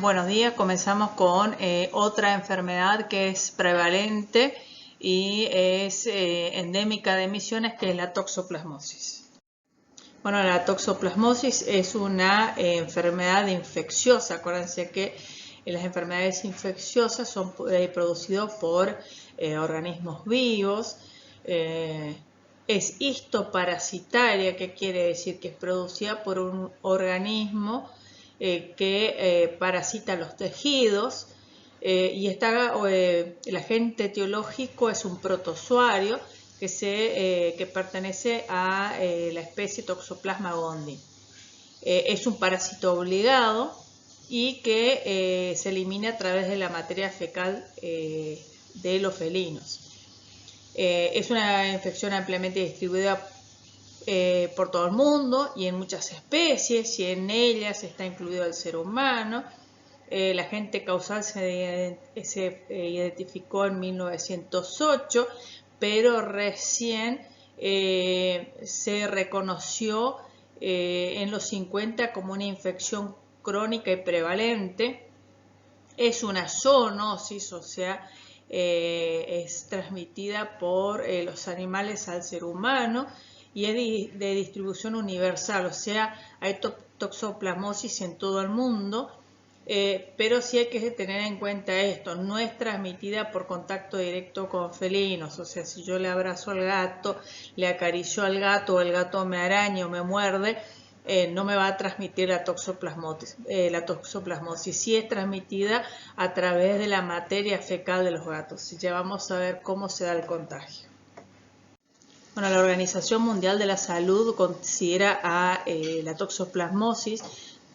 Buenos días, comenzamos con otra enfermedad que es prevalente y es endémica de Misiones, que es la toxoplasmosis. Bueno, la toxoplasmosis es una enfermedad infecciosa. Acuérdense que las enfermedades infecciosas son producidas por organismos vivos. Es histoparasitaria, que quiere decir que es producida por un organismo que parasita los tejidos, y el agente etiológico es un protozoario que pertenece a la especie Toxoplasma gondii. Es un parásito obligado y que se elimina a través de la materia fecal de los felinos. Es una infección ampliamente distribuida por todo el mundo y en muchas especies, y en ellas está incluido el ser humano. El agente causal se identificó en 1908, pero recién se reconoció en los 50 como una infección crónica y prevalente. Es una zoonosis, o sea, es transmitida por los animales al ser humano y es de distribución universal, o sea, hay toxoplasmosis en todo el mundo, pero sí hay que tener en cuenta esto: no es transmitida por contacto directo con felinos. O sea, si yo le abrazo al gato, le acaricio al gato, o el gato me araña o me muerde, no me va a transmitir la toxoplasmosis. La toxoplasmosis sí es transmitida a través de la materia fecal de los gatos. Ya vamos a ver cómo se da el contagio. Bueno, la Organización Mundial de la Salud considera a la toxoplasmosis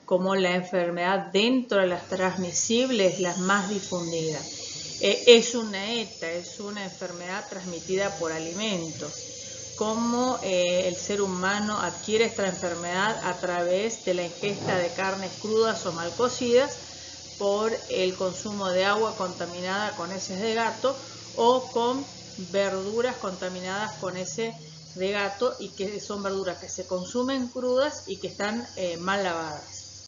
como la enfermedad dentro de las transmisibles las más difundidas. Es una ETA, es una enfermedad transmitida por alimentos. Cómo el ser humano adquiere esta enfermedad a través de la ingesta de carnes crudas o mal cocidas, por el consumo de agua contaminada con heces de gato o con verduras contaminadas con heces de gato, y que son verduras que se consumen crudas y que están mal lavadas.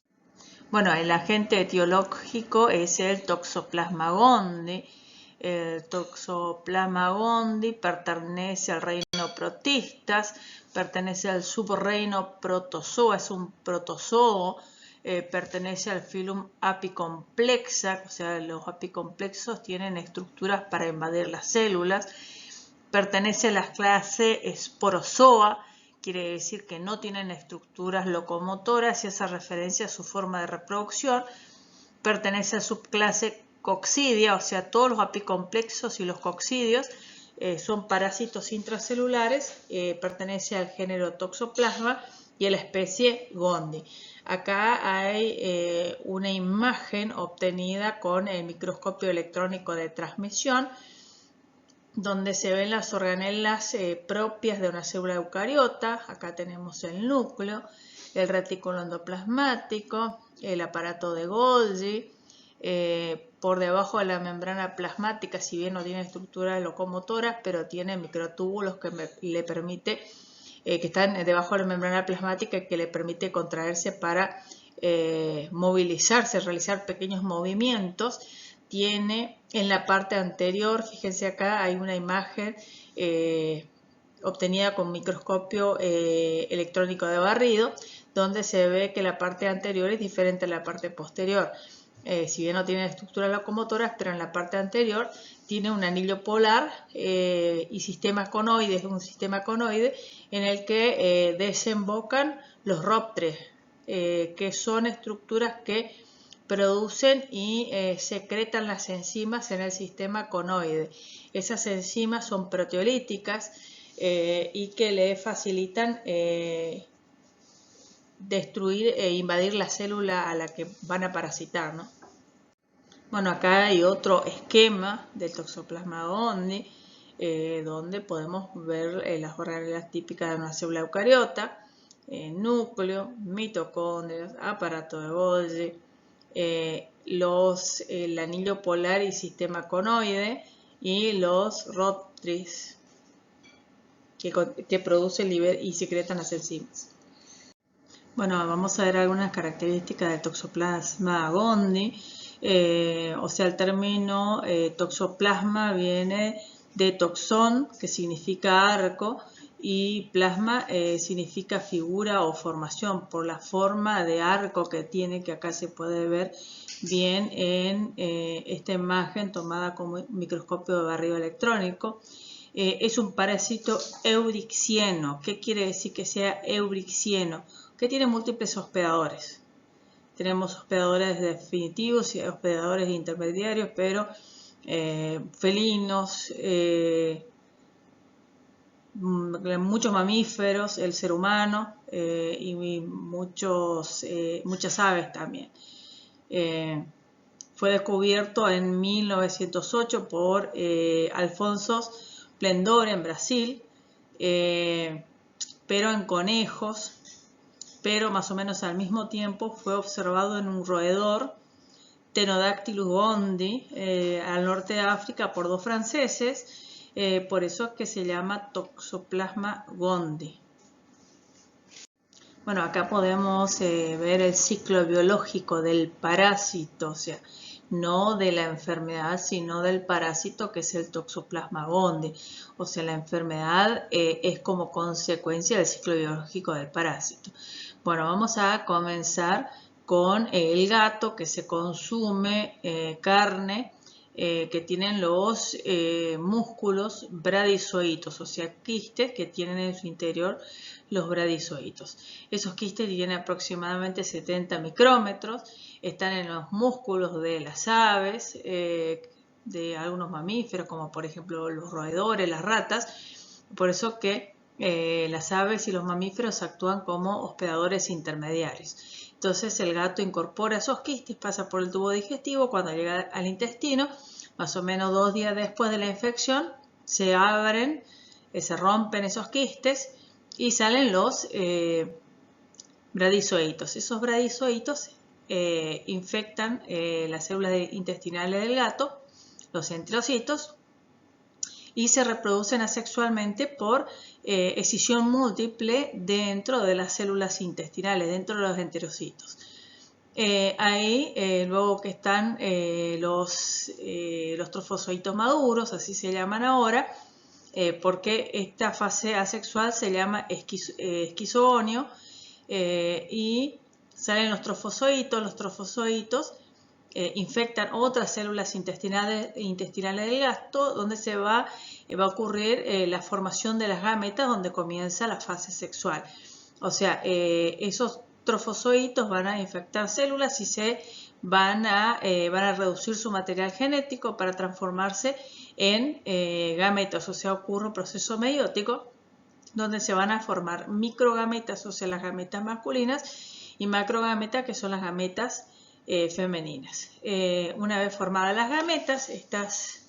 Bueno, el agente etiológico es el Toxoplasma gondii. El Toxoplasma gondii pertenece al reino Protistas, pertenece al subreino Protozoa, es un protozoo. Pertenece al filum Apicomplexa, o sea, los apicomplexos tienen estructuras para invadir las células. Pertenece a la clase Sporozoa, quiere decir que no tienen estructuras locomotoras y hace referencia a su forma de reproducción. Pertenece a la subclase Coccidia, o sea, todos los apicomplexos y los coccidios son parásitos intracelulares. Pertenece al género Toxoplasma y a la especie Gondii. Acá hay una imagen obtenida con el microscopio electrónico de transmisión, donde se ven las organelas propias de una célula eucariota. Acá tenemos el núcleo, el retículo endoplasmático, el aparato de Golgi. Por debajo de la membrana plasmática, si bien no tiene estructuras locomotoras, pero tiene microtúbulos que que están debajo de la membrana plasmática y que le permite contraerse para movilizarse, realizar pequeños movimientos. Tiene en la parte anterior, fíjense acá, hay una imagen obtenida con microscopio electrónico de barrido, donde se ve que la parte anterior es diferente a la parte posterior. Si bien no tiene estructuras locomotoras, pero en la parte anterior tiene un anillo polar y sistema conoide. Es un sistema conoide en el que desembocan los rópteres, que son estructuras que producen y secretan las enzimas en el sistema conoide. Esas enzimas son proteolíticas y que le facilitan destruir e invadir la célula a la que van a parasitar, ¿no? Bueno, acá hay otro esquema del Toxoplasma gondii, donde podemos ver las organelas típicas de una célula eucariota: núcleo, mitocondrias, aparato de Golgi, el anillo polar y sistema conoide, y los rópteres que producen y secretan las enzimas. Bueno, vamos a ver algunas características del Toxoplasma gondii. O sea, el término toxoplasma viene de toxón, que significa arco, y plasma significa figura o formación, por la forma de arco que tiene, que acá se puede ver bien en esta imagen tomada con microscopio de barrido electrónico. Es un parásito eurixieno. ¿Qué quiere decir que sea eurixieno? Que tiene múltiples hospedadores. Tenemos hospedadores definitivos y hospedadores intermediarios, pero felinos, muchos mamíferos, el ser humano y muchas aves también. Fue descubierto en 1908 por Alfonso Splendore en Brasil, pero en conejos, pero más o menos al mismo tiempo fue observado en un roedor, Pterodactylus gondii, al norte de África por 2 franceses, por eso es que se llama Toxoplasma gondii. Bueno, acá podemos ver el ciclo biológico del parásito, o sea, no de la enfermedad, sino del parásito, que es el Toxoplasma gondii. O sea, la enfermedad es como consecuencia del ciclo biológico del parásito. Bueno, vamos a comenzar con el gato, que se consume carne que tienen los músculos bradizoitos, o sea, quistes que tienen en su interior los bradizoitos. Esos quistes tienen aproximadamente 70 micrómetros, están en los músculos de las aves, de algunos mamíferos, como por ejemplo los roedores, las ratas, por eso que las aves y los mamíferos actúan como hospedadores intermediarios. Entonces el gato incorpora esos quistes, pasa por el tubo digestivo, cuando llega al intestino, más o menos 2 días después de la infección, se abren, se rompen esos quistes y salen los bradizoitos. Esos bradizoitos infectan las células intestinales del gato, los enterocitos, y se reproducen asexualmente por escisión múltiple dentro de las células intestinales, dentro de los enterocitos. Ahí luego que están los trofozoitos maduros, así se llaman ahora, porque esta fase asexual se llama esquizogonio, y salen los trofozoitos infectan otras células intestinales del gato, donde va a ocurrir la formación de las gametas, donde comienza la fase sexual. O sea, esos trofozoitos van a infectar células y van a reducir su material genético para transformarse en gametas. O sea, ocurre un proceso meiótico donde se van a formar microgametas, o sea, las gametas masculinas, y macrogametas, que son las gametas femeninas. Una vez formadas las gametas, estas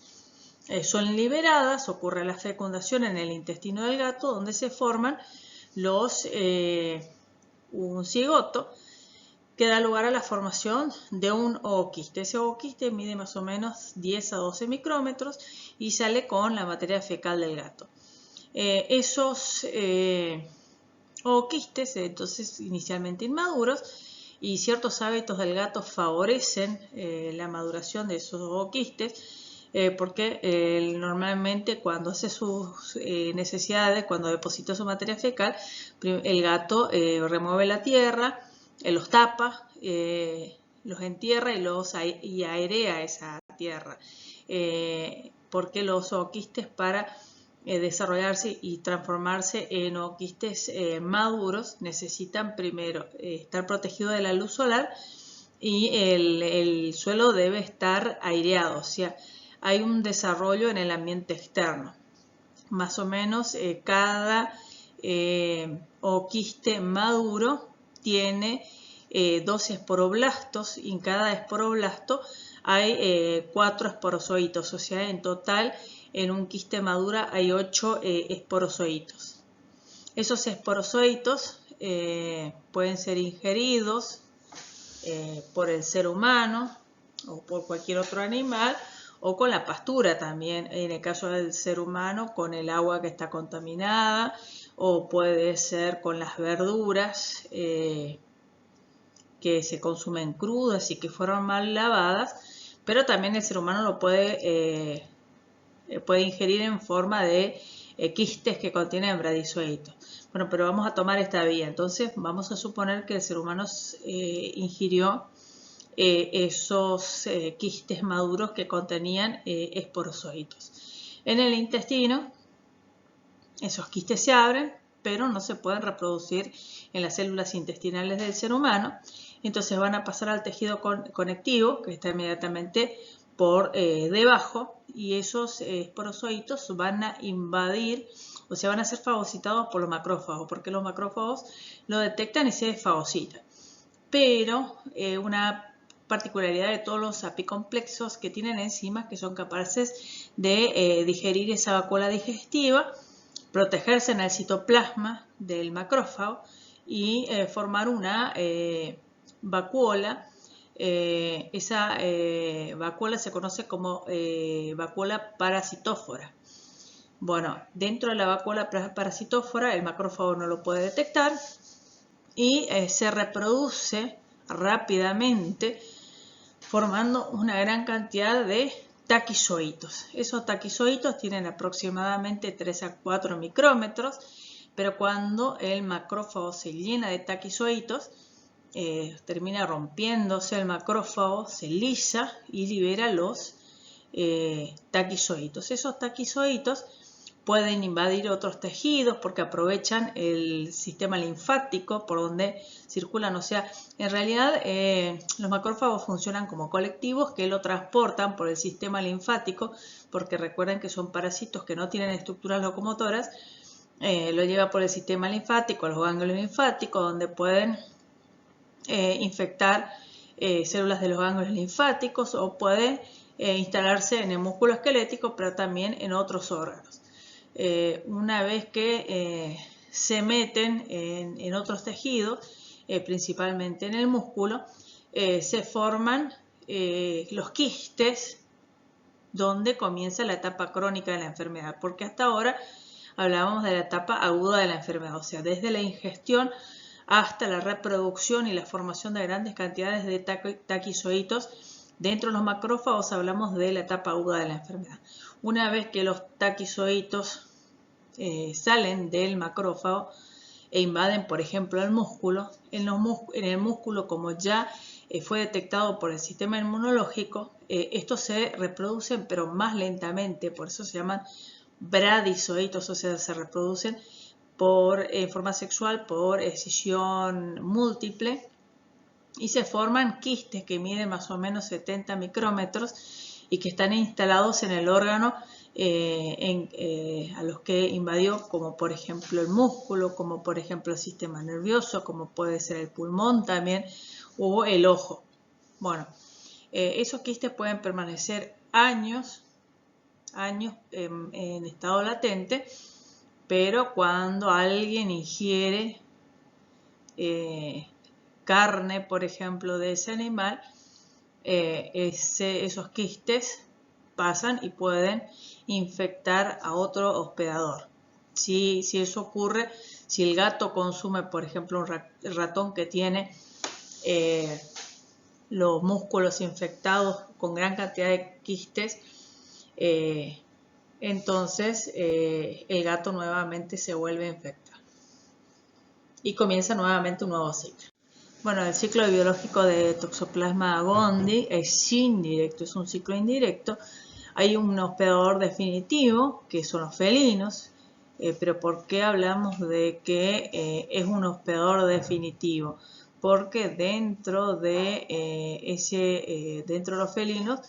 son liberadas, ocurre la fecundación en el intestino del gato, donde se forman un cigoto, que da lugar a la formación de un ooquiste. Ese ooquiste mide más o menos 10 a 12 micrómetros y sale con la materia fecal del gato. Esos ooquistes, entonces inicialmente inmaduros, y ciertos hábitos del gato favorecen la maduración de esos ooquistes, porque normalmente cuando hace sus necesidades, cuando deposita su materia fecal, el gato remueve la tierra, los tapa, los entierra y airea esa tierra, porque los ooquistes, para desarrollarse y transformarse en ooquistes maduros, necesitan primero estar protegidos de la luz solar, y el suelo debe estar aireado, o sea, hay un desarrollo en el ambiente externo. Más o menos cada ooquiste maduro tiene 2 esporoblastos, y en cada esporoblasto hay 4 esporozoitos, o sea, en total en un quiste madura hay 8 esporozoitos. Esos esporozoitos pueden ser ingeridos por el ser humano o por cualquier otro animal, o con la pastura también, en el caso del ser humano, con el agua que está contaminada, o puede ser con las verduras que se consumen crudas y que fueron mal lavadas, pero también el ser humano lo puede ingerir en forma de quistes que contienen bradizoitos. Bueno, pero vamos a tomar esta vía. Entonces vamos a suponer que el ser humano ingirió esos quistes maduros que contenían esporozoitos. En el intestino, esos quistes se abren, pero no se pueden reproducir en las células intestinales del ser humano. Entonces van a pasar al tejido conectivo, que está inmediatamente por debajo, y esos esporozoitos van a invadir, o sea, van a ser fagocitados por los macrófagos, porque los macrófagos lo detectan y se fagocitan. Pero una particularidad de todos los apicomplexos que tienen enzimas que son capaces de digerir esa vacuola digestiva, protegerse en el citoplasma del macrófago y formar una vacuola. Esa vacuola se conoce como vacuola parasitófora. Bueno, dentro de la vacuola parasitófora el macrófago no lo puede detectar y se reproduce rápidamente formando una gran cantidad de taquizoitos. Esos taquizoitos tienen aproximadamente 3 a 4 micrómetros, pero cuando el macrófago se llena de taquizoitos, termina rompiéndose el macrófago, se lisa y libera los taquizoitos. Esos taquizoitos pueden invadir otros tejidos porque aprovechan el sistema linfático por donde circulan. O sea, en realidad los macrófagos funcionan como colectivos que lo transportan por el sistema linfático, porque recuerden que son parásitos que no tienen estructuras locomotoras. Lo lleva por el sistema linfático, los ganglios linfáticos, donde pueden infectar células de los ganglios linfáticos o puede instalarse en el músculo esquelético, pero también en otros órganos. Una vez que se meten en otros tejidos, principalmente en el músculo, se forman los quistes, donde comienza la etapa crónica de la enfermedad, porque hasta ahora hablábamos de la etapa aguda de la enfermedad, o sea, desde la ingestión hasta la reproducción y la formación de grandes cantidades de taquizoitos dentro de los macrófagos, hablamos de la etapa aguda de la enfermedad. Una vez que los taquizoitos salen del macrófago e invaden, por ejemplo, el músculo, en el músculo, como ya fue detectado por el sistema inmunológico, estos se reproducen pero más lentamente, por eso se llaman bradizoitos, o sea, se reproducen en forma sexual por escisión múltiple y se forman quistes que miden más o menos 70 micrómetros y que están instalados en el órgano a los que invadió, como por ejemplo el músculo, como por ejemplo el sistema nervioso, como puede ser el pulmón también, o el ojo. Bueno, esos quistes pueden permanecer años en estado latente, pero cuando alguien ingiere carne, por ejemplo, de ese animal, esos quistes pasan y pueden infectar a otro hospedador. Si eso ocurre, si el gato consume, por ejemplo, un ratón que tiene los músculos infectados con gran cantidad de quistes, entonces el gato nuevamente se vuelve a infectar y comienza nuevamente un nuevo ciclo. Bueno, el ciclo biológico de Toxoplasma gondii es indirecto, es un ciclo indirecto. Hay un hospedador definitivo, que son los felinos, pero ¿por qué hablamos de que es un hospedador definitivo? Porque dentro de los felinos,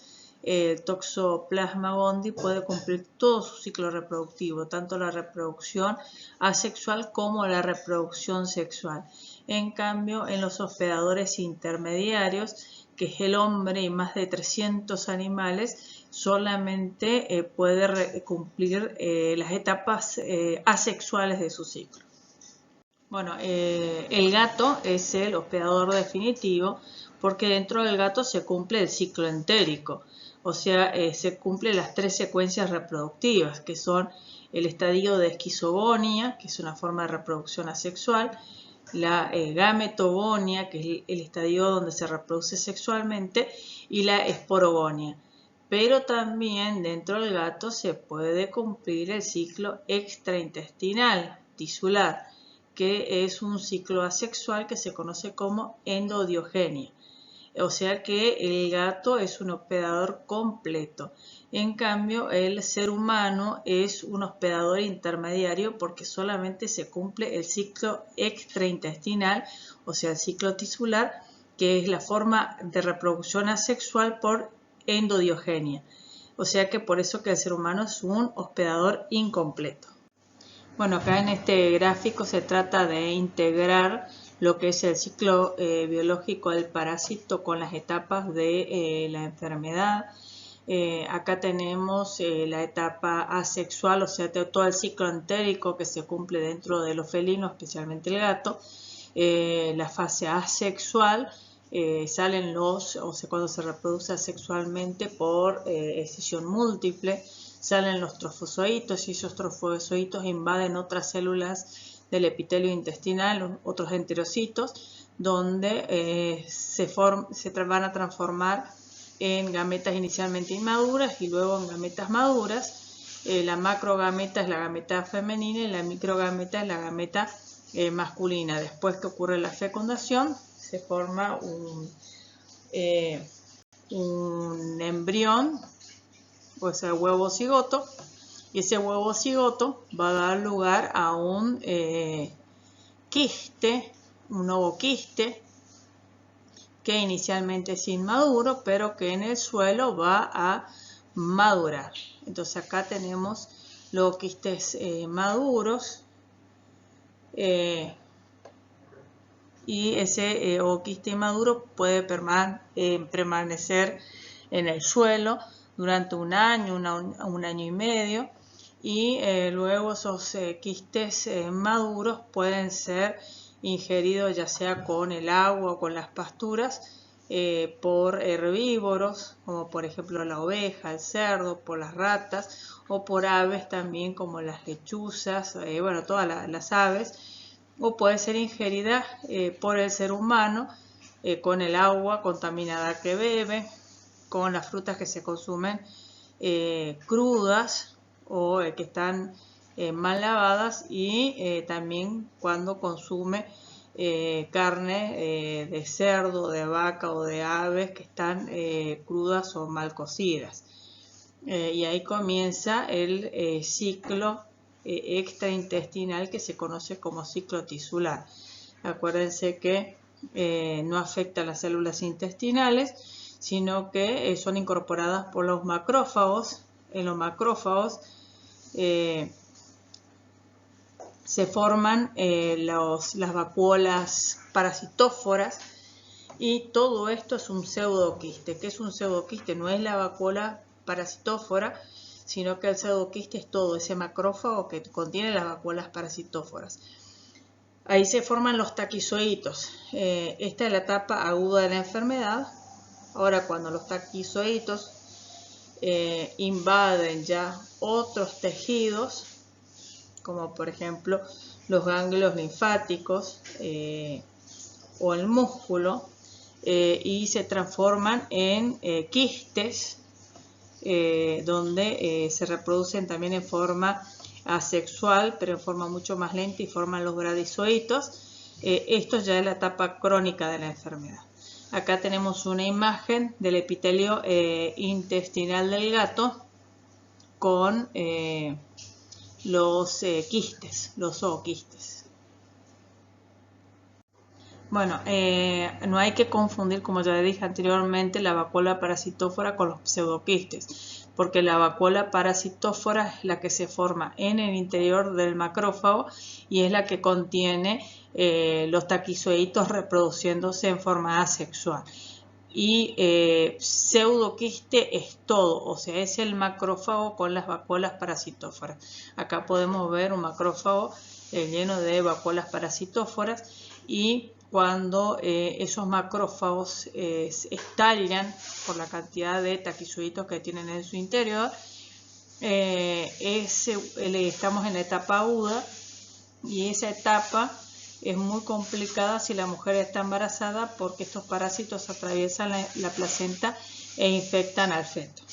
el Toxoplasma gondii puede cumplir todo su ciclo reproductivo, tanto la reproducción asexual como la reproducción sexual. En cambio, en los hospedadores intermediarios, que es el hombre y más de 300 animales, solamente puede cumplir las etapas asexuales de su ciclo. Bueno, el gato es el hospedador definitivo porque dentro del gato se cumple el ciclo entérico, o sea, se cumplen las 3 secuencias reproductivas, que son el estadio de esquizogonia, que es una forma de reproducción asexual, la gametogonia, que es el estadio donde se reproduce sexualmente, y la esporogonia. Pero también dentro del gato se puede cumplir el ciclo extraintestinal tisular, que es un ciclo asexual que se conoce como endodiogenia. O sea que el gato es un hospedador completo. En cambio, el ser humano es un hospedador intermediario porque solamente se cumple el ciclo extraintestinal, o sea, el ciclo tisular, que es la forma de reproducción asexual por endodiogenia. O sea que por eso que el ser humano es un hospedador incompleto. Bueno, acá en este gráfico se trata de integrar lo que es el ciclo biológico del parásito con las etapas de la enfermedad. Acá tenemos la etapa asexual, o sea, todo el ciclo entérico que se cumple dentro de los felinos, especialmente el gato. La fase asexual, salen cuando se reproduce asexualmente por escisión múltiple, salen los trofozoitos y esos trofozoitos invaden otras células del epitelio intestinal, otros enterocitos, donde se van a transformar en gametas inicialmente inmaduras y luego en gametas maduras. La macrogameta es la gameta femenina y la microgameta es la gameta masculina. Después que ocurre la fecundación, se forma un embrión, o sea, huevo cigoto, y ese huevo cigoto va a dar lugar a un quiste, un ovoquiste, que inicialmente es inmaduro, pero que en el suelo va a madurar. Entonces acá tenemos los quistes maduros, y ese ovoquiste maduro puede permanecer en el suelo durante un año, un año y medio, y luego esos quistes maduros pueden ser ingeridos ya sea con el agua o con las pasturas por herbívoros, como por ejemplo la oveja, el cerdo, por las ratas, o por aves también como las lechuzas, bueno, todas las aves, o puede ser ingerida por el ser humano con el agua contaminada que bebe, con las frutas que se consumen crudas o que están mal lavadas, y también cuando consume carne de cerdo, de vaca o de aves que están crudas o mal cocidas. Y ahí comienza el ciclo extraintestinal que se conoce como ciclo tisular. Acuérdense que no afecta a las células intestinales, sino que son incorporadas por los macrófagos. En los macrófagos se forman las vacuolas parasitóforas, y todo esto es un pseudoquiste. ¿Qué es un pseudoquiste? No es la vacuola parasitófora, sino que el pseudoquiste es todo ese macrófago que contiene las vacuolas parasitóforas. Ahí se forman los taquizoitos. Esta es la etapa aguda de la enfermedad. Ahora, cuando los taquizoitos invaden ya otros tejidos, como por ejemplo los ganglios linfáticos o el músculo, y se transforman en quistes, donde se reproducen también en forma asexual, pero en forma mucho más lenta, y forman los bradizoitos. Esto ya es la etapa crónica de la enfermedad. Acá tenemos una imagen del epitelio intestinal del gato con los quistes, los zooquistes. Bueno, no hay que confundir, como ya dije anteriormente, la vacuola parasitófora con los pseudoquistes, porque la vacuola parasitófora es la que se forma en el interior del macrófago y es la que contiene los taquizoitos reproduciéndose en forma asexual. Y pseudoquiste es todo, o sea, es el macrófago con las vacuolas parasitóforas. Acá podemos ver un macrófago lleno de vacuolas parasitóforas, y cuando esos macrófagos estallan por la cantidad de taquizoiditos que tienen en su interior. Estamos en la etapa aguda y esa etapa es muy complicada si la mujer está embarazada porque estos parásitos atraviesan la placenta e infectan al feto.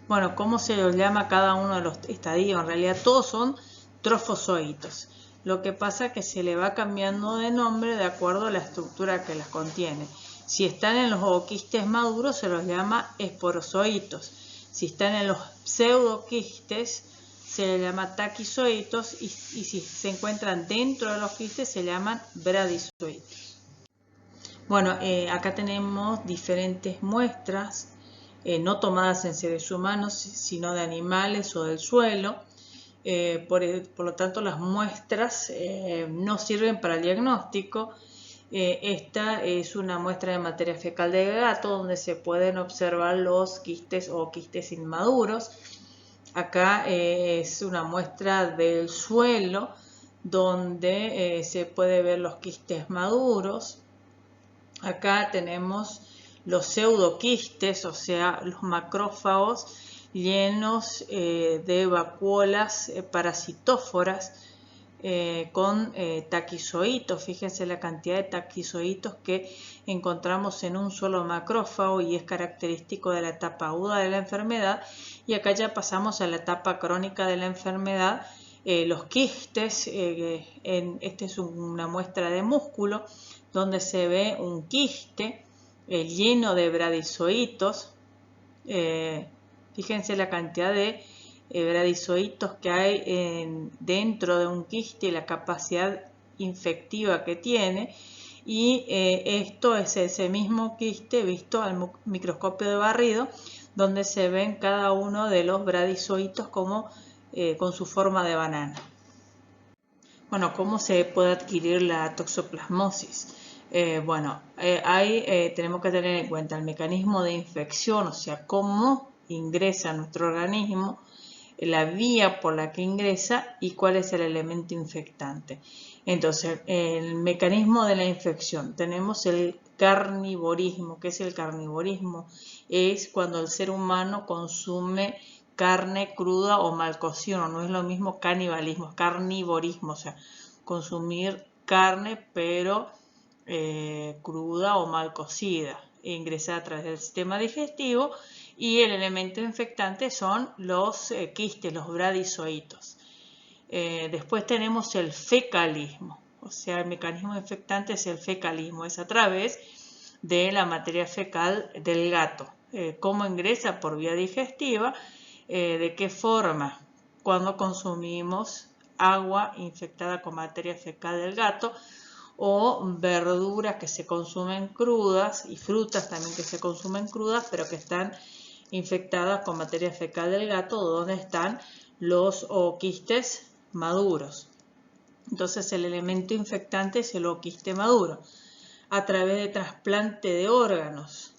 Bueno, ¿cómo se los llama cada uno de los estadios? En realidad todos son trofozoitos. Lo que pasa es que se le va cambiando de nombre de acuerdo a la estructura que las contiene. Si están en los ooquistes maduros se los llama esporozoitos. Si están en los pseudoquistes se les llama taquizoitos y si se encuentran dentro de los quistes se llaman bradizoitos. Bueno, acá tenemos diferentes muestras, no tomadas en seres humanos, sino de animales o del suelo. Por lo tanto, las muestras no sirven para el diagnóstico. Esta es una muestra de materia fecal de gato donde se pueden observar los quistes o quistes inmaduros. Acá es una muestra del suelo donde se puede ver los quistes maduros. Acá tenemos los pseudoquistes, o sea, los macrófagos llenos de vacuolas parasitóforas con taquizoitos. Fíjense la cantidad de taquizoitos que encontramos en un solo macrófago y es característico de la etapa aguda de la enfermedad. Y acá ya pasamos a la etapa crónica de la enfermedad. Los quistes, esta es una muestra de músculo donde se ve un quiste lleno de bradizoitos. Fíjense la cantidad de bradizoitos que hay dentro de un quiste y la capacidad infectiva que tiene. Y esto es ese mismo quiste visto al microscopio de barrido, donde se ven cada uno de los bradizoitos como con su forma de banana. Bueno, ¿cómo se puede adquirir la toxoplasmosis? Tenemos que tener en cuenta el mecanismo de infección, o sea, cómo ingresa a nuestro organismo, la vía por la que ingresa y cuál es el elemento infectante. Entonces, el mecanismo de la infección, tenemos el carnivorismo. ¿Qué es el carnivorismo? Es cuando el ser humano consume carne cruda o mal cocida. No es lo mismo canibalismo, es carnivorismo, o sea, consumir carne pero cruda o mal cocida, ingresada a través del sistema digestivo. Y el elemento infectante son los quistes, los bradizoitos. Después tenemos el fecalismo, o sea, el mecanismo infectante es el fecalismo, es a través de la materia fecal del gato. ¿Cómo ingresa? Por vía digestiva. ¿De qué forma? Cuando consumimos agua infectada con materia fecal del gato o verduras que se consumen crudas y frutas también que se consumen crudas pero que están infectadas con materia fecal del gato, donde están los ooquistes maduros. Entonces el elemento infectante es el ooquiste maduro a través de trasplante de órganos.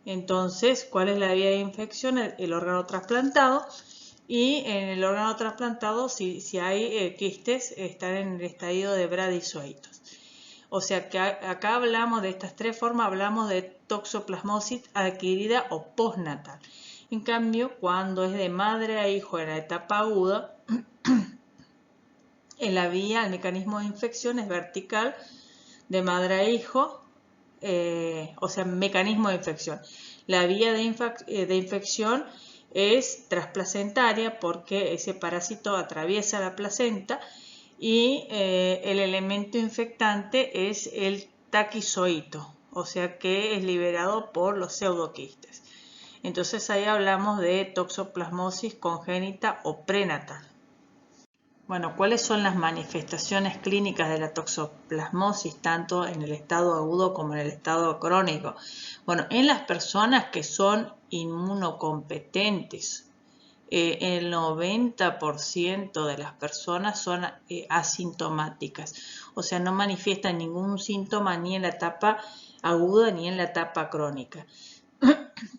Entonces, ¿cuál es la vía de infección? El órgano trasplantado. Y en el órgano trasplantado, si hay quistes, están en el estadio de bradizoitos. O sea que acá hablamos de estas tres formas, hablamos de toxoplasmosis adquirida o postnatal. En cambio, cuando es de madre a hijo en la etapa aguda, en la vía, el mecanismo de infección es vertical, de madre a hijo, o sea, mecanismo de infección. La vía de infección es transplacentaria porque ese parásito atraviesa la placenta y el elemento infectante es el taquizoito, o sea que es liberado por los pseudoquistes. Entonces ahí hablamos de toxoplasmosis congénita o prenatal. Bueno, ¿cuáles son las manifestaciones clínicas de la toxoplasmosis tanto en el estado agudo como en el estado crónico? Bueno, en las personas que son inmunocompetentes, el 90% de las personas son asintomáticas, o sea, no manifiestan ningún síntoma ni en la etapa aguda ni en la etapa crónica.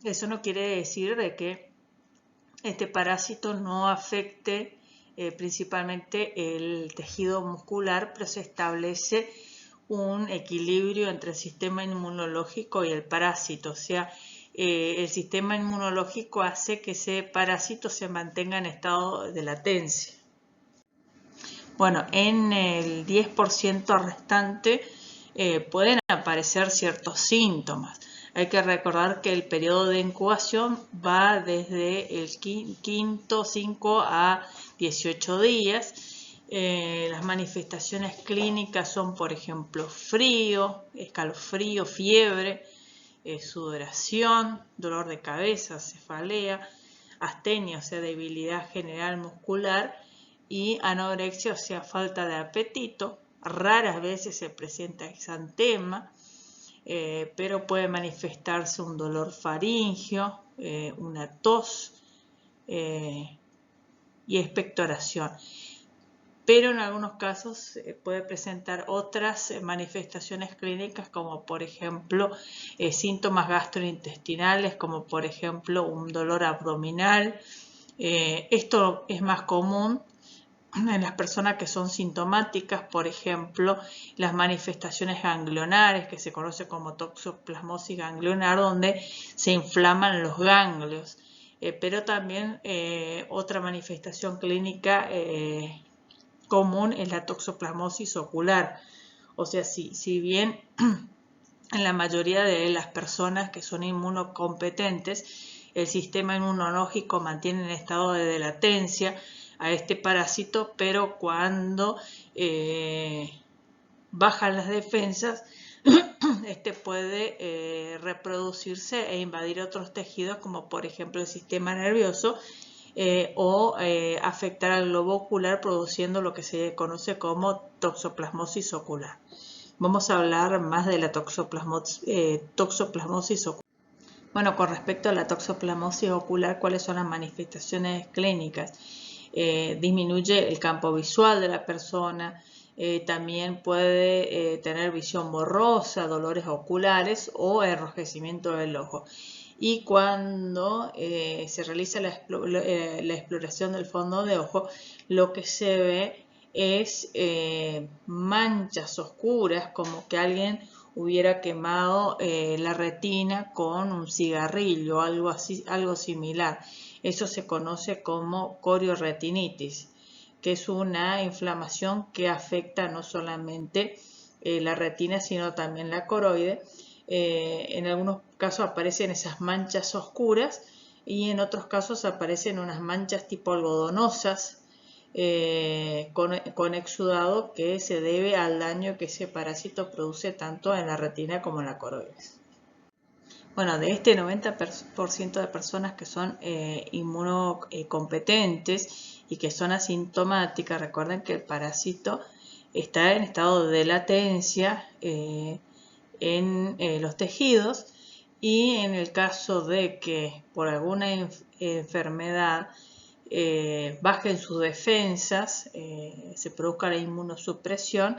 Eso no quiere decir de que este parásito no afecte principalmente el tejido muscular, pero se establece un equilibrio entre el sistema inmunológico y el parásito. O sea, el sistema inmunológico hace que ese parásito se mantenga en estado de latencia. Bueno, en el 10% restante pueden aparecer ciertos síntomas. Hay que recordar que el periodo de incubación va desde el quinto 5 a 18 días. Las manifestaciones clínicas son, por ejemplo, frío, escalofrío, fiebre, sudoración, dolor de cabeza, cefalea, astenia, o sea, debilidad general muscular, y anorexia, o sea, falta de apetito. Raras veces se presenta exantema, pero puede manifestarse un dolor faríngeo, una tos y expectoración. Pero en algunos casos puede presentar otras manifestaciones clínicas, como por ejemplo síntomas gastrointestinales, como por ejemplo un dolor abdominal. Esto es más común en las personas que son sintomáticas, por ejemplo, las manifestaciones ganglionares, que se conoce como toxoplasmosis ganglionar, donde se inflaman los ganglios. Pero también otra manifestación clínica común es la toxoplasmosis ocular. O sea, si bien en la mayoría de las personas que son inmunocompetentes, el sistema inmunológico mantiene en estado de latencia a este parásito, pero cuando bajan las defensas, este puede reproducirse e invadir otros tejidos, como por ejemplo el sistema nervioso, o afectar al globo ocular, produciendo lo que se conoce como toxoplasmosis ocular. Vamos a hablar más de la toxoplasmosis ocular. Bueno, con respecto a la toxoplasmosis ocular, ¿cuáles son las manifestaciones clínicas? Disminuye el campo visual de la persona, también puede tener visión borrosa, dolores oculares o enrojecimiento del ojo. Y cuando se realiza la exploración del fondo de ojo, lo que se ve es manchas oscuras, como que alguien hubiera quemado la retina con un cigarrillo o algo así, algo similar. Eso se conoce como corioretinitis, que es una inflamación que afecta no solamente la retina, sino también la coroide. En algunos casos aparecen esas manchas oscuras y en otros casos aparecen unas manchas tipo algodonosas con exudado, que se debe al daño que ese parásito produce tanto en la retina como en la coroides. Bueno, de este 90% de personas que son inmunocompetentes y que son asintomáticas, recuerden que el parásito está en estado de latencia en los tejidos, y en el caso de que por alguna enfermedad bajen sus defensas, se produzca la inmunosupresión,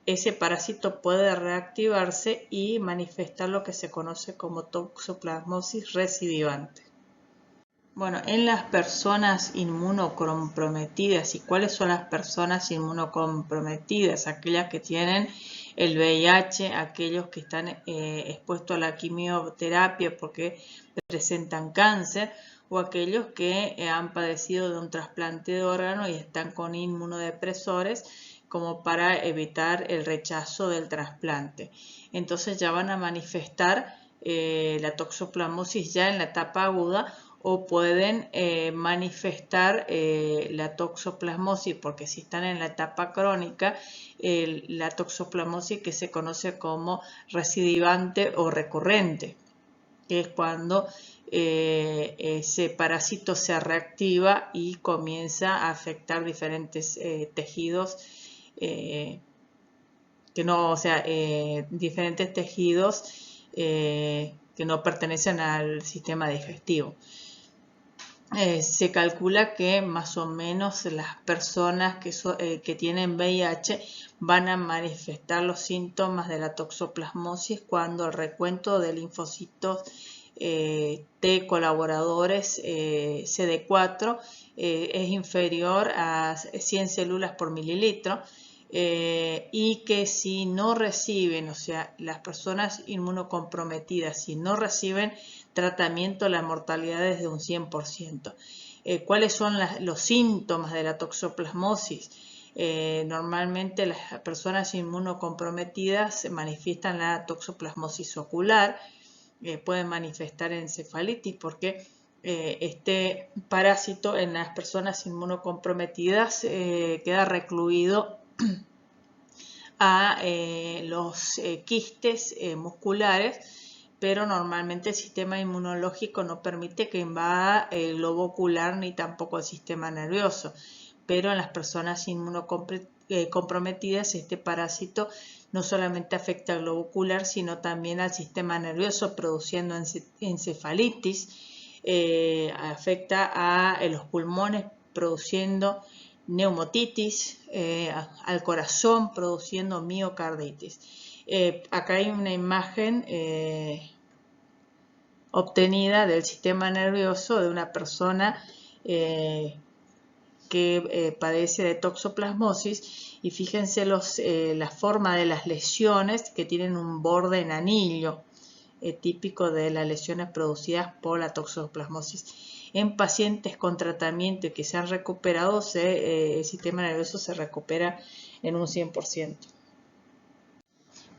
ese parásito puede reactivarse y manifestar lo que se conoce como toxoplasmosis recidivante. Bueno, en las personas inmunocomprometidas, ¿y cuáles son las personas inmunocomprometidas? Aquellas que tienen el VIH, aquellos que están expuestos a la quimioterapia porque presentan cáncer, o aquellos que han padecido de un trasplante de órgano y están con inmunodepresores como para evitar el rechazo del trasplante. Entonces ya van a manifestar la toxoplasmosis ya en la etapa aguda, o pueden manifestar la toxoplasmosis, porque si están en la etapa crónica, la toxoplasmosis que se conoce como recidivante o recurrente, que es cuando ese parásito se reactiva y comienza a afectar diferentes tejidos, diferentes tejidos que no pertenecen al sistema digestivo. Se calcula que más o menos las personas que tienen VIH van a manifestar los síntomas de la toxoplasmosis cuando el recuento de linfocitos T colaboradores CD4 es inferior a 100 células por mililitro, y que si no reciben, o sea, las personas inmunocomprometidas, si no reciben tratamiento, la mortalidad es de un 100%. ¿Cuáles son los síntomas de la toxoplasmosis? Normalmente las personas inmunocomprometidas manifiestan la toxoplasmosis ocular, pueden manifestar encefalitis porque este parásito en las personas inmunocomprometidas queda recluido a los quistes musculares, pero normalmente el sistema inmunológico no permite que invada el globo ocular ni tampoco el sistema nervioso. Pero en las personas inmunocomprometidas este parásito no solamente afecta al globo ocular, sino también al sistema nervioso, produciendo encefalitis, afecta a los pulmones, produciendo neumotitis, al corazón, produciendo miocarditis. Acá hay una imagen obtenida del sistema nervioso de una persona que padece de toxoplasmosis, y fíjense la forma de las lesiones que tienen un borde en anillo, típico de las lesiones producidas por la toxoplasmosis. En pacientes con tratamiento y que se han recuperado, el sistema nervioso se recupera en un 100%.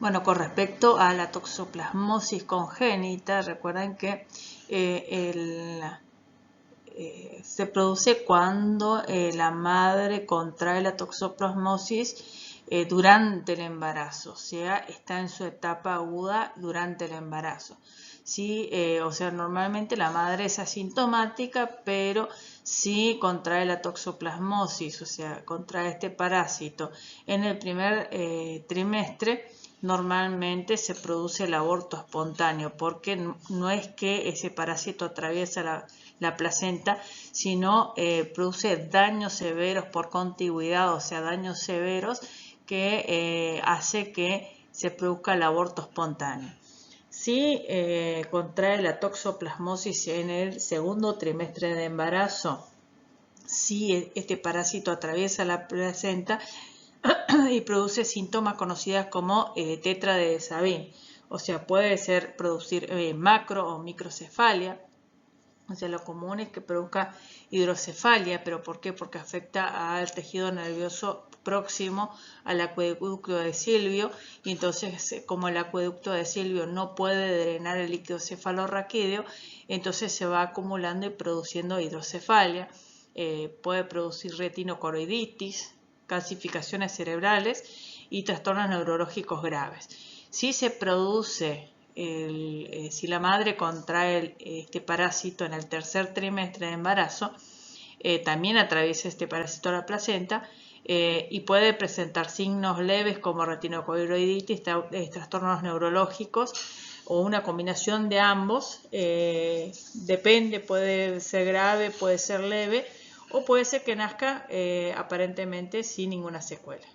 Bueno, con respecto a la toxoplasmosis congénita, recuerden que se produce cuando la madre contrae la toxoplasmosis durante el embarazo, o sea, está en su etapa aguda durante el embarazo. ¿Sí? O sea, normalmente la madre es asintomática, pero si contrae la toxoplasmosis, o sea, contrae este parásito en el primer trimestre, normalmente se produce el aborto espontáneo, porque no es que ese parásito atraviesa la placenta, sino produce daños severos por contigüidad, o sea, daños severos que hace que se produzca el aborto espontáneo. Si contrae la toxoplasmosis en el segundo trimestre de embarazo, si este parásito atraviesa la placenta y produce síntomas conocidos como tetra de Sabin, o sea, puede ser producir macro o microcefalia. O sea, lo común es que produzca hidrocefalia, pero ¿por qué? Porque afecta al tejido nervioso próximo al acueducto de Silvio, y entonces como el acueducto de Silvio no puede drenar el líquido cefalorraquídeo, entonces se va acumulando y produciendo hidrocefalia. Puede producir retinocoroiditis, calcificaciones cerebrales y trastornos neurológicos graves. Si se produce si la madre contrae este parásito en el tercer trimestre de embarazo, también atraviesa este parásito a la placenta y puede presentar signos leves como retinocoroiditis, trastornos neurológicos o una combinación de ambos. Depende, puede ser grave, puede ser leve, o puede ser que nazca aparentemente sin ninguna secuela.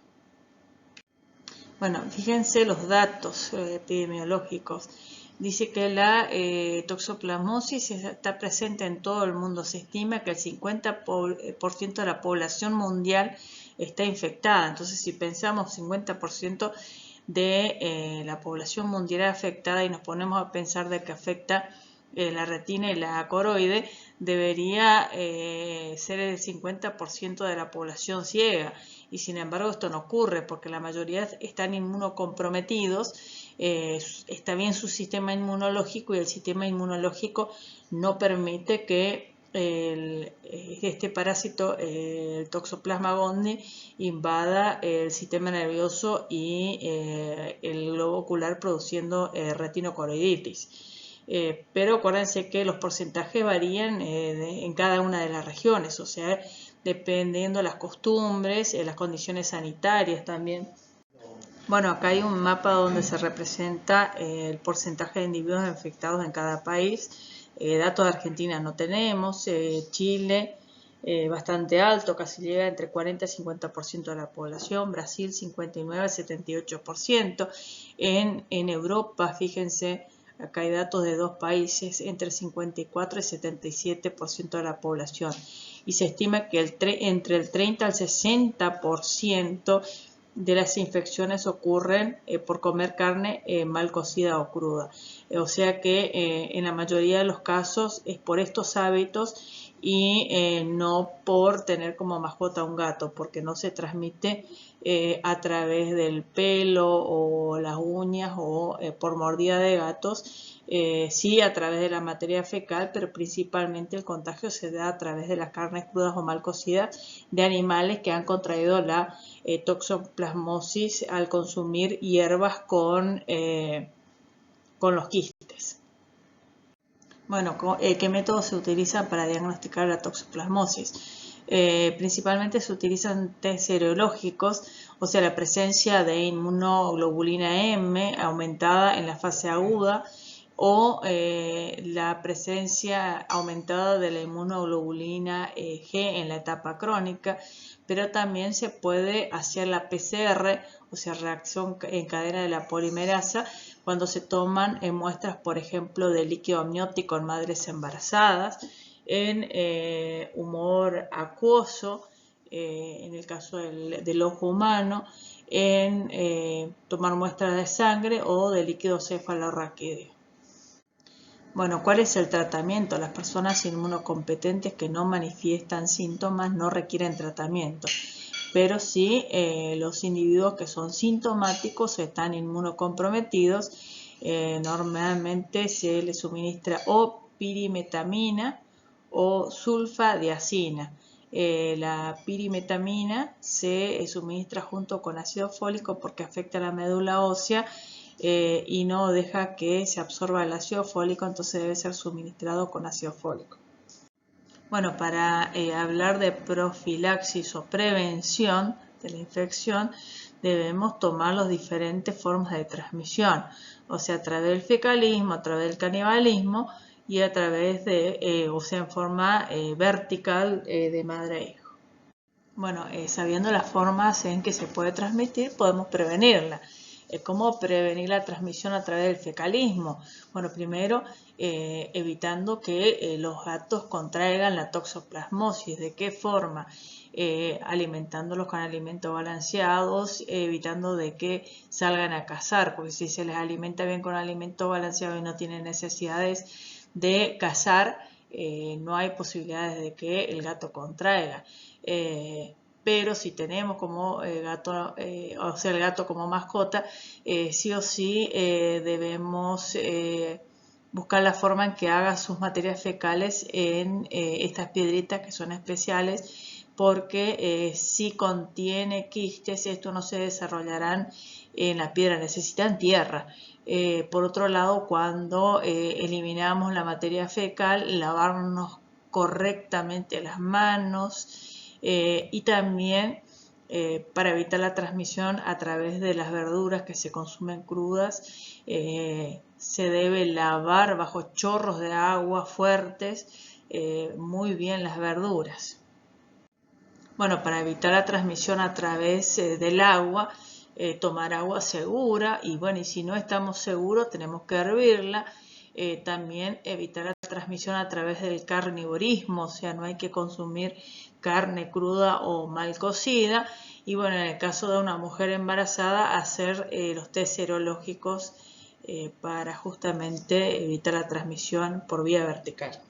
Bueno, fíjense los datos epidemiológicos. Dice que la toxoplasmosis está presente en todo el mundo. Se estima que el 50% de la población mundial está infectada. Entonces, si pensamos 50% de la población mundial afectada y nos ponemos a pensar de que afecta la retina y la coroide, debería ser el 50% de la población ciega. Y sin embargo esto no ocurre porque la mayoría están inmunocomprometidos, está bien su sistema inmunológico y el sistema inmunológico no permite que este parásito, el Toxoplasma gondii, invada el sistema nervioso y el globo ocular, produciendo retinocoroiditis. Pero acuérdense que los porcentajes varían en cada una de las regiones, o sea, dependiendo de las costumbres, las condiciones sanitarias también. Bueno, acá hay un mapa donde se representa el porcentaje de individuos infectados en cada país. Datos de Argentina no tenemos. Chile, bastante alto, casi llega entre 40 y 50% de la población. Brasil, 59 al 78%. En Europa, fíjense, Acá hay datos de 2 países, entre 54 y 77% de la población. Y se estima que entre el 30 al 60% de las infecciones ocurren por comer carne mal cocida o cruda. O sea que en la mayoría de los casos es por estos hábitos y no por tener como mascota un gato, porque no se transmite a través del pelo o las uñas o por mordida de gatos, sí a través de la materia fecal, pero principalmente el contagio se da a través de las carnes crudas o mal cocidas de animales que han contraído la toxoplasmosis al consumir hierbas con los quistes. Bueno, ¿qué métodos se utilizan para diagnosticar la toxoplasmosis? Principalmente se utilizan test serológicos, o sea, la presencia de inmunoglobulina M aumentada en la fase aguda o la presencia aumentada de la inmunoglobulina G en la etapa crónica, pero también se puede hacer la PCR, o sea, reacción en cadena de la polimerasa, cuando se toman muestras, por ejemplo, de líquido amniótico en madres embarazadas, en humor acuoso, en el caso del ojo humano, en tomar muestras de sangre o de líquido cefalorraquídeo. Bueno, ¿cuál es el tratamiento? Las personas inmunocompetentes que no manifiestan síntomas no requieren tratamiento, pero sí los individuos que son sintomáticos están inmunocomprometidos, normalmente se les suministra o pirimetamina o sulfadiazina. La pirimetamina se suministra junto con ácido fólico porque afecta a la médula ósea y no deja que se absorba el ácido fólico, entonces debe ser suministrado con ácido fólico. Bueno, para hablar de profilaxis o prevención de la infección, debemos tomar las diferentes formas de transmisión, o sea, a través del fecalismo, a través del canibalismo y a través de, o sea, en forma vertical de madre a hijo. Bueno, sabiendo las formas en que se puede transmitir, podemos prevenirla. ¿Cómo prevenir la transmisión a través del fecalismo? Bueno, primero evitando que los gatos contraigan la toxoplasmosis. ¿De qué forma? Alimentándolos con alimentos balanceados, evitando de que salgan a cazar, porque si se les alimenta bien con alimentos balanceados y no tienen necesidades de cazar, no hay posibilidades de que el gato contraiga. Pero si tenemos como gato, o sea, el gato como mascota, sí o sí debemos buscar la forma en que haga sus materias fecales en estas piedritas que son especiales, porque si contiene quistes, esto no se desarrollarán en la piedra, necesitan tierra. Por otro lado, cuando eliminamos la materia fecal, lavarnos correctamente las manos y también para evitar la transmisión a través de las verduras que se consumen crudas, se debe lavar bajo chorros de agua fuertes muy bien las verduras. Bueno, para evitar la transmisión a través del agua, tomar agua segura y bueno, y si no estamos seguros tenemos que hervirla. También evitar la transmisión a través del carnivorismo, o sea, no hay que consumir carne cruda o mal cocida. Y bueno, en el caso de una mujer embarazada, hacer los test serológicos para justamente evitar la transmisión por vía vertical.